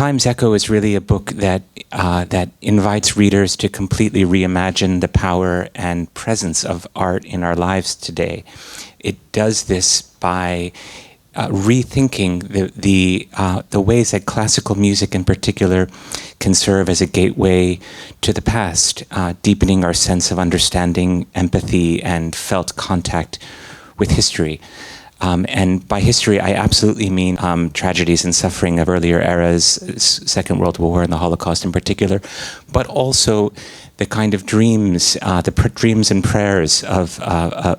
Time's Echo is really a book that that invites readers to completely reimagine the power and presence of art in our lives today. It does this by rethinking the ways that classical music in particular can serve as a gateway to the past, deepening our sense of understanding, empathy, and felt contact with history. And by history, I absolutely mean tragedies and suffering of earlier eras, Second World War and the Holocaust in particular, but also the kind of dreams, dreams and prayers of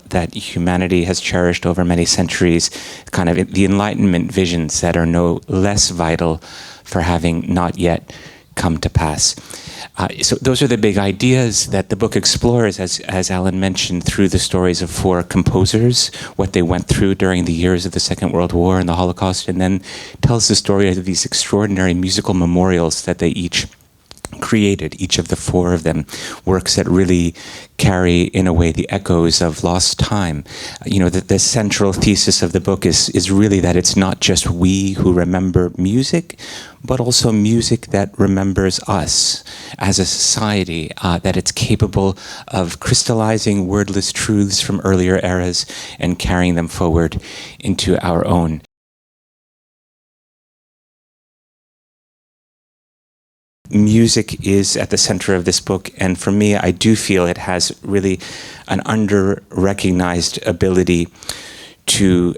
that humanity has cherished over many centuries, kind of the Enlightenment visions that are no less vital for having not yet come to pass. So those are the big ideas that the book explores, as Alan mentioned, through the stories of 4 composers, what they went through during the years of the Second World War and the Holocaust, and then tells the story of these extraordinary musical memorials that they each created, each of the 4 of them, works that really carry, in a way, the echoes of lost time. You know, the central thesis of the book is really that it's not just we who remember music, but also music that remembers us as a society, that it's capable of crystallizing wordless truths from earlier eras and carrying them forward into our own. Music is at the center of this book, and for me, I do feel it has really an under-recognized ability to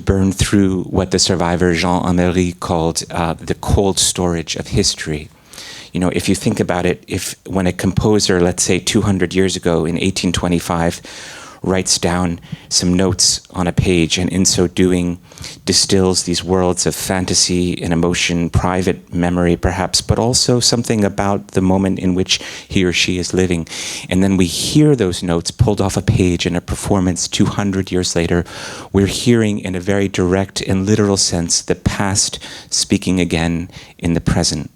burn through what the survivor Jean Amery called the cold storage of history. You know, if you think about it, when a composer, let's say 200 years ago in 1825, writes down some notes on a page and in so doing distills these worlds of fantasy and emotion, private memory perhaps, but also something about the moment in which he or she is living. And then we hear those notes pulled off a page in a performance 200 years later. We're hearing in a very direct and literal sense the past speaking again in the present.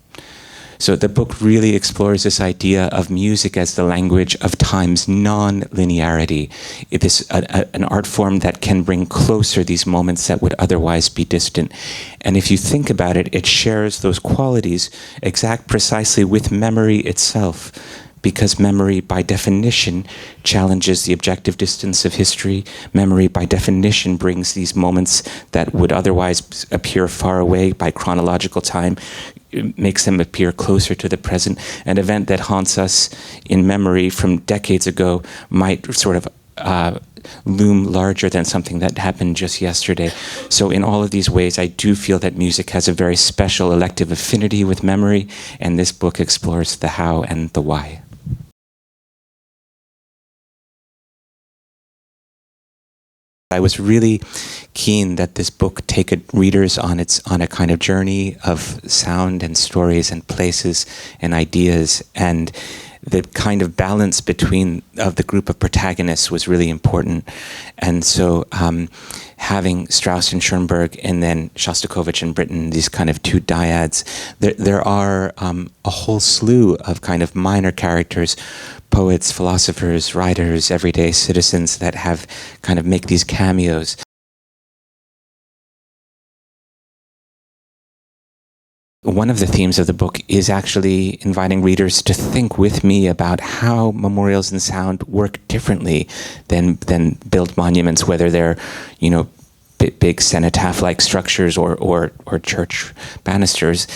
So the book really explores this idea of music as the language of time's non-linearity. It is an art form that can bring closer these moments that would otherwise be distant. And if you think about it, it shares those qualities precisely with memory itself, because memory, by definition, challenges the objective distance of history. Memory, by definition, brings these moments that would otherwise appear far away by chronological time, makes them appear closer to the present. An event that haunts us in memory from decades ago might sort of loom larger than something that happened just yesterday. So in all of these ways, I do feel that music has a very special elective affinity with memory, and this book explores the how and the why. I was really keen that this book take readers on a kind of journey of sound and stories and places and ideas, and the kind of balance between the group of protagonists was really important. And so having Strauss and Schoenberg and then Shostakovich and Britten, these kind of 2 dyads, there are a whole slew of kind of minor characters, poets, philosophers, writers, everyday citizens that have kind of make these cameos. One of the themes of the book is actually inviting readers to think with me about how memorials and sound work differently than built monuments, whether they're, you know, big cenotaph-like structures or church banisters.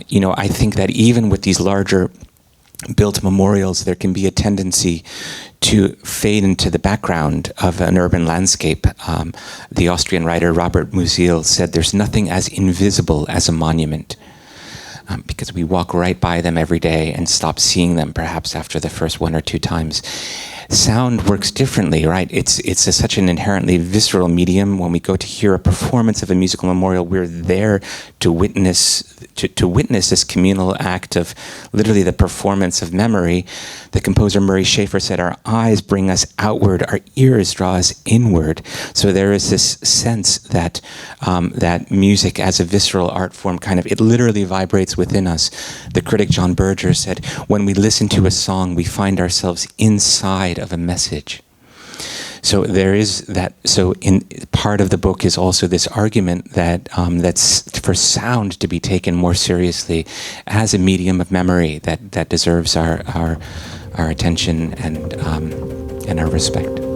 You know, I think that even with these larger built memorials, there can be a tendency to fade into the background of an urban landscape. The Austrian writer Robert Musil said there's nothing as invisible as a monument, because we walk right by them every day and stop seeing them perhaps after the first 1 or 2 times. Sound works differently, right? It's such an inherently visceral medium. When we go to hear a performance of a musical memorial, we're there to witness this communal act of literally the performance of memory. The composer Murray Schafer said, our eyes bring us outward, our ears draw us inward. So there is this sense that that music as a visceral art form it literally vibrates within us. The critic John Berger said, when we listen to a song, we find ourselves inside of a message. So there is that. So in part of the book is also this argument that that's for sound to be taken more seriously as a medium of memory that deserves our attention and our respect.